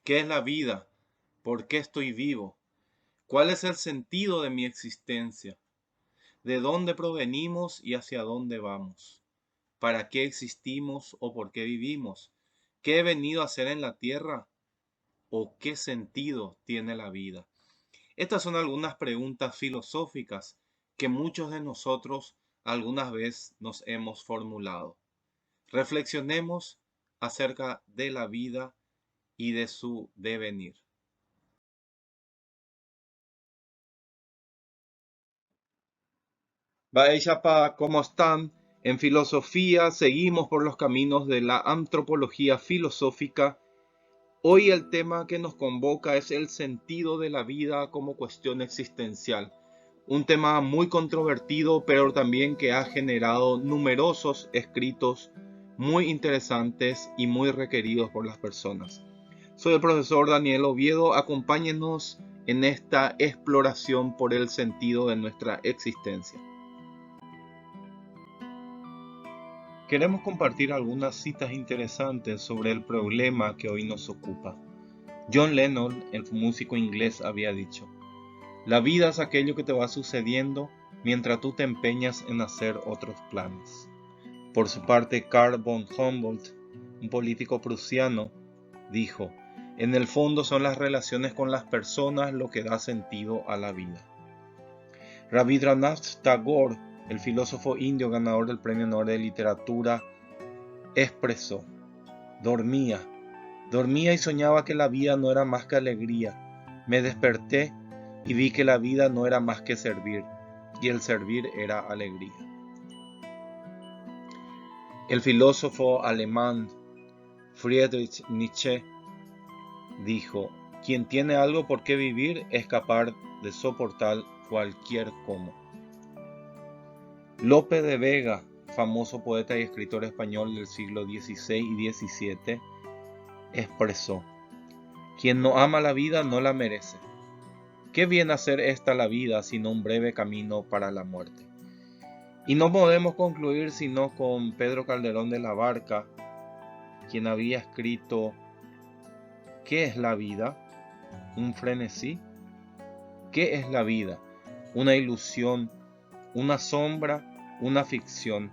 ¿Qué es la vida? ¿Por qué estoy vivo? ¿Cuál es el sentido de mi existencia? ¿De dónde provenimos y hacia dónde vamos? ¿Para qué existimos o por qué vivimos? ¿Qué he venido a hacer en la tierra? ¿O qué sentido tiene la vida? Estas son algunas preguntas filosóficas que muchos de nosotros algunas veces nos hemos formulado. Reflexionemos acerca de la vida y de su devenir. Baeshapa, ¿cómo están? En filosofía seguimos por los caminos de la antropología filosófica. Hoy el tema que nos convoca es el sentido de la vida como cuestión existencial. Un tema muy controvertido, pero también que ha generado numerosos escritos muy interesantes y muy requeridos por las personas. Soy el profesor Daniel Oviedo. Acompáñenos en esta exploración por el sentido de nuestra existencia. Queremos compartir algunas citas interesantes sobre el problema que hoy nos ocupa. John Lennon, el músico inglés, había dicho: la vida es aquello que te va sucediendo mientras tú te empeñas en hacer otros planes. Por su parte, Karl von Humboldt, un político prusiano, dijo: en el fondo son las relaciones con las personas lo que da sentido a la vida. Rabindranath Tagore, el filósofo indio ganador del Premio Nobel de Literatura, expresó: dormía y soñaba que la vida no era más que alegría. Me desperté y vi que la vida no era más que servir, y el servir era alegría. El filósofo alemán Friedrich Nietzsche dijo: quien tiene algo por qué vivir es capaz de soportar cualquier cómo. Lope de Vega, famoso poeta y escritor español del siglo XVI y XVII, expresó: quien no ama la vida no la merece. ¿Qué viene a ser esta la vida sino un breve camino para la muerte? Y no podemos concluir sino con Pedro Calderón de la Barca, quien había escrito: ¿qué es la vida? ¿Un frenesí? ¿Qué es la vida? Una ilusión, una sombra, una ficción.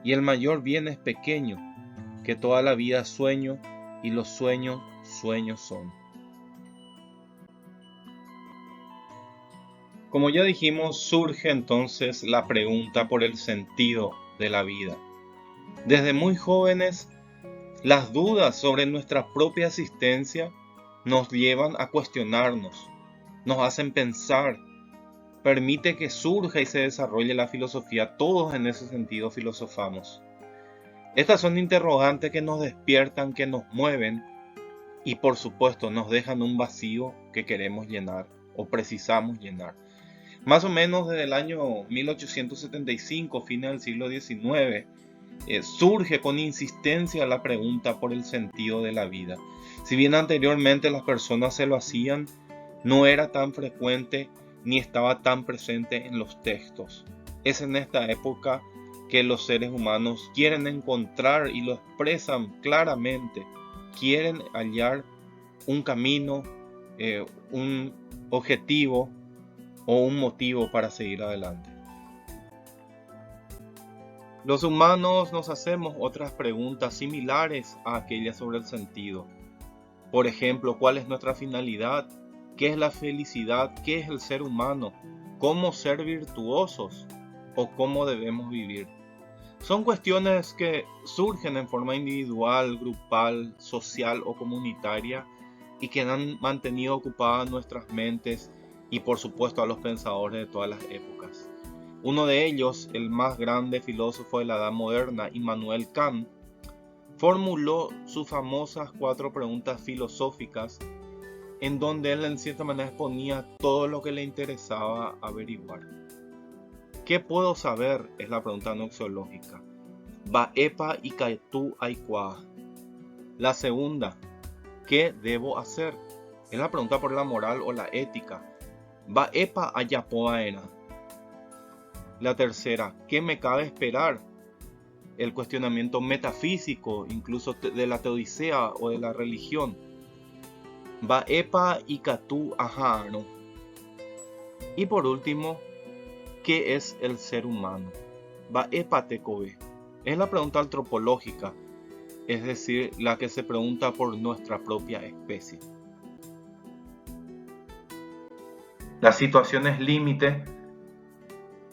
Y el mayor bien es pequeño, que toda la vida es sueño, y los sueños, sueños son. Como ya dijimos, surge entonces la pregunta por el sentido de la vida. Desde muy jóvenes, las dudas sobre nuestra propia existencia nos llevan a cuestionarnos, nos hacen pensar, permite que surja y se desarrolle la filosofía. Todos en ese sentido filosofamos. Estas son interrogantes que nos despiertan, que nos mueven y por supuesto nos dejan un vacío que queremos llenar o precisamos llenar. Más o menos desde el año 1875, fines del siglo XIX, surge con insistencia la pregunta por el sentido de la vida. Si bien anteriormente las personas se lo hacían, no era tan frecuente ni estaba tan presente en los textos. Es en esta época que los seres humanos quieren encontrar y lo expresan claramente. Quieren hallar un camino, un objetivo o un motivo para seguir adelante. Los humanos nos hacemos otras preguntas similares a aquellas sobre el sentido. Por ejemplo, ¿cuál es nuestra finalidad? ¿Qué es la felicidad? ¿Qué es el ser humano? ¿Cómo ser virtuosos? ¿O cómo debemos vivir? Son cuestiones que surgen en forma individual, grupal, social o comunitaria y que han mantenido ocupadas nuestras mentes y por supuesto a los pensadores de todas las épocas. Uno de ellos, el más grande filósofo de la Edad Moderna, Immanuel Kant, formuló sus famosas 4 preguntas filosóficas en donde él en cierta manera exponía todo lo que le interesaba averiguar. ¿Qué puedo saber? Es la pregunta noxiológica. Va epa y kaitú aikua. La segunda, ¿qué debo hacer? Es la pregunta por la moral o la ética. Va epa ayapoaera. La tercera, ¿qué me cabe esperar? El cuestionamiento metafísico, incluso de la teodicea o de la religión. Ba'epa ikatu aha'arõ. Y por último, ¿qué es el ser humano? Ba'epa tekove. Es la pregunta antropológica, es decir, la que se pregunta por nuestra propia especie. Las situaciones límite,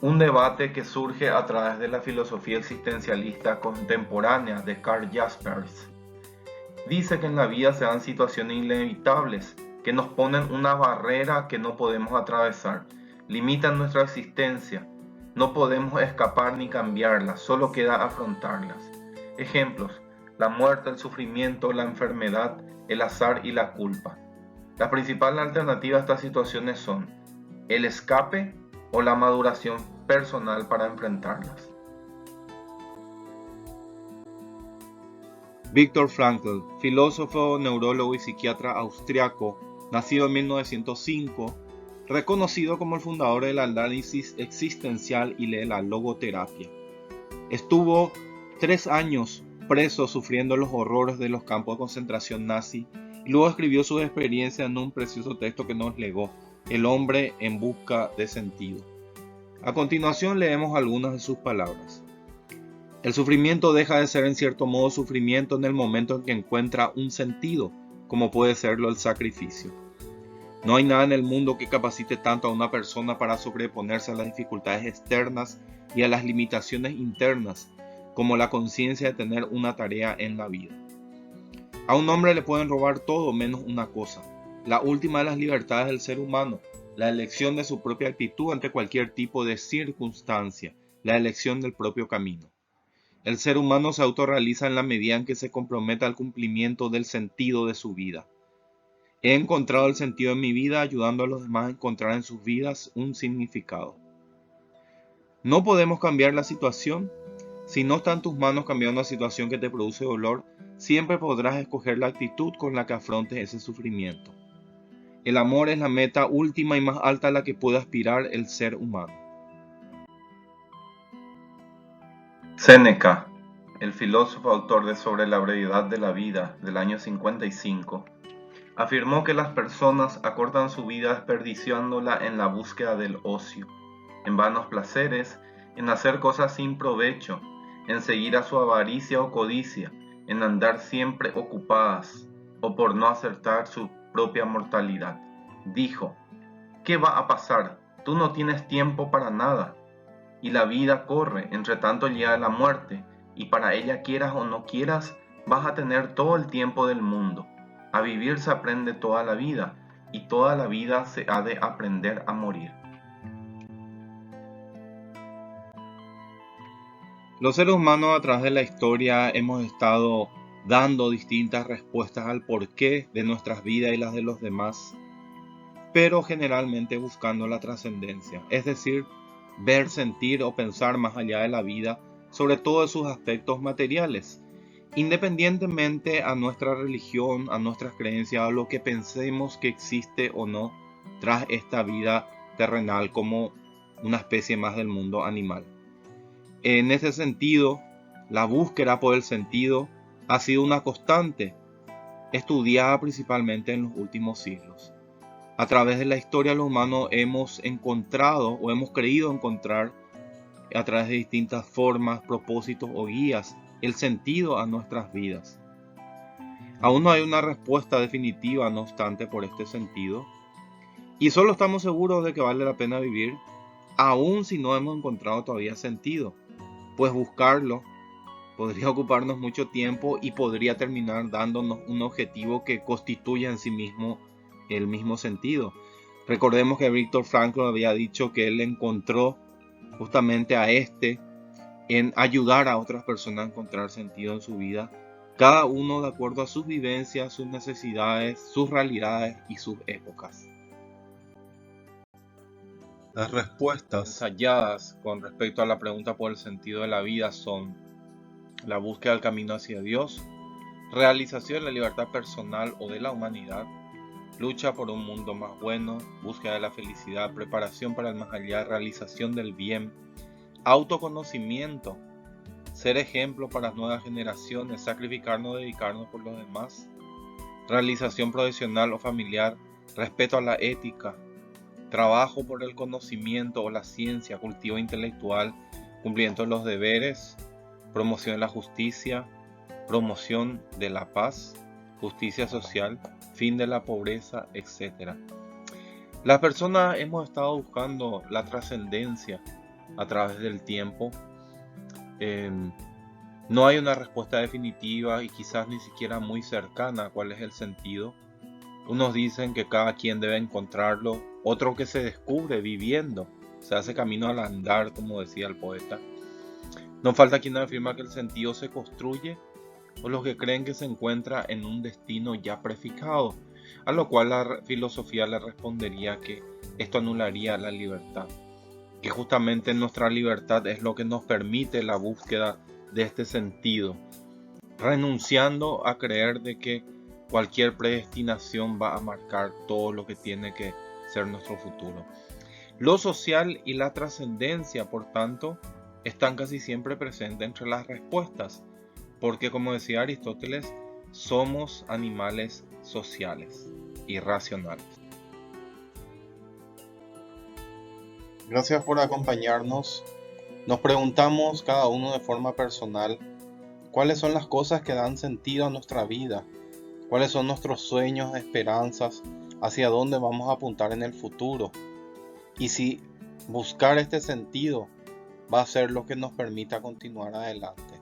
un debate que surge a través de la filosofía existencialista contemporánea de Karl Jaspers. Dice que en la vida se dan situaciones inevitables, que nos ponen una barrera que no podemos atravesar, limitan nuestra existencia, no podemos escapar ni cambiarlas, solo queda afrontarlas. Ejemplos: la muerte, el sufrimiento, la enfermedad, el azar y la culpa. Las principales alternativas a estas situaciones son el escape o la maduración personal para enfrentarlas. Viktor Frankl, filósofo, neurólogo y psiquiatra austriaco, nacido en 1905, reconocido como el fundador del análisis existencial y de la logoterapia. Estuvo 3 años preso sufriendo los horrores de los campos de concentración nazi y luego escribió sus experiencias en un precioso texto que nos legó, El hombre en busca de sentido. A continuación leemos algunas de sus palabras. El sufrimiento deja de ser en cierto modo sufrimiento en el momento en que encuentra un sentido, como puede serlo el sacrificio. No hay nada en el mundo que capacite tanto a una persona para sobreponerse a las dificultades externas y a las limitaciones internas, como la conciencia de tener una tarea en la vida. A un hombre le pueden robar todo menos una cosa, la última de las libertades del ser humano, la elección de su propia actitud ante cualquier tipo de circunstancia, la elección del propio camino. El ser humano se autorrealiza en la medida en que se compromete al cumplimiento del sentido de su vida. He encontrado el sentido de mi vida ayudando a los demás a encontrar en sus vidas un significado. No podemos cambiar la situación. Si no está en tus manos cambiar una situación que te produce dolor, siempre podrás escoger la actitud con la que afrontes ese sufrimiento. El amor es la meta última y más alta a la que puede aspirar el ser humano. Séneca, el filósofo autor de Sobre la brevedad de la vida del año 55, afirmó que las personas acortan su vida desperdiciándola en la búsqueda del ocio, en vanos placeres, en hacer cosas sin provecho, en seguir a su avaricia o codicia, en andar siempre ocupadas, o por no acertar su propia mortalidad. Dijo: ¿qué va a pasar? Tú no tienes tiempo para nada. Y la vida corre, entre tanto llega la muerte, y para ella, quieras o no quieras, vas a tener todo el tiempo del mundo. A vivir se aprende toda la vida, y toda la vida se ha de aprender a morir. Los seres humanos a través de la historia hemos estado dando distintas respuestas al porqué de nuestras vidas y las de los demás, pero generalmente buscando la trascendencia, es decir, ver, sentir o pensar más allá de la vida, sobre todo de sus aspectos materiales, independientemente a nuestra religión, a nuestras creencias, a lo que pensemos que existe o no tras esta vida terrenal como una especie más del mundo animal. En ese sentido, la búsqueda por el sentido ha sido una constante, estudiada principalmente en los últimos siglos. A través de la historia los humanos hemos encontrado o hemos creído encontrar a través de distintas formas, propósitos o guías el sentido a nuestras vidas. Aún no hay una respuesta definitiva, no obstante, por este sentido, y solo estamos seguros de que vale la pena vivir, aun si no hemos encontrado todavía sentido, pues buscarlo podría ocuparnos mucho tiempo y podría terminar dándonos un objetivo que constituya en sí mismo el mismo sentido. Recordemos que Viktor Frankl había dicho que él encontró justamente a en ayudar a otras personas a encontrar sentido en su vida, cada uno de acuerdo a sus vivencias, sus necesidades, sus realidades y sus épocas. Las respuestas ensayadas con respecto a la pregunta por el sentido de la vida son: la búsqueda del camino hacia Dios, realización de la libertad personal o de la humanidad, lucha por un mundo más bueno, búsqueda de la felicidad, preparación para el más allá, realización del bien, autoconocimiento, ser ejemplo para las nuevas generaciones, sacrificarnos, dedicarnos por los demás, realización profesional o familiar, respeto a la ética, trabajo por el conocimiento o la ciencia, cultivo intelectual, cumplimiento de los deberes, promoción de la justicia, promoción de la paz, justicia social, fin de la pobreza, etc. Las personas hemos estado buscando la trascendencia a través del tiempo. No hay una respuesta definitiva y quizás ni siquiera muy cercana a cuál es el sentido. Unos dicen que cada quien debe encontrarlo, otro que se descubre viviendo, se hace camino al andar, como decía el poeta. No falta quien afirma que el sentido se construye, o los que creen que se encuentra en un destino ya prefijado, a lo cual la filosofía le respondería que esto anularía la libertad, que justamente nuestra libertad es lo que nos permite la búsqueda de este sentido, renunciando a creer de que cualquier predestinación va a marcar todo lo que tiene que ser nuestro futuro. Lo social y la trascendencia, por tanto, están casi siempre presentes entre las respuestas, porque como decía Aristóteles, somos animales sociales y racionales. Gracias por acompañarnos. Nos preguntamos cada uno de forma personal, ¿cuáles son las cosas que dan sentido a nuestra vida? ¿Cuáles son nuestros sueños, esperanzas? ¿Hacia dónde vamos a apuntar en el futuro? Y si buscar este sentido va a ser lo que nos permita continuar adelante.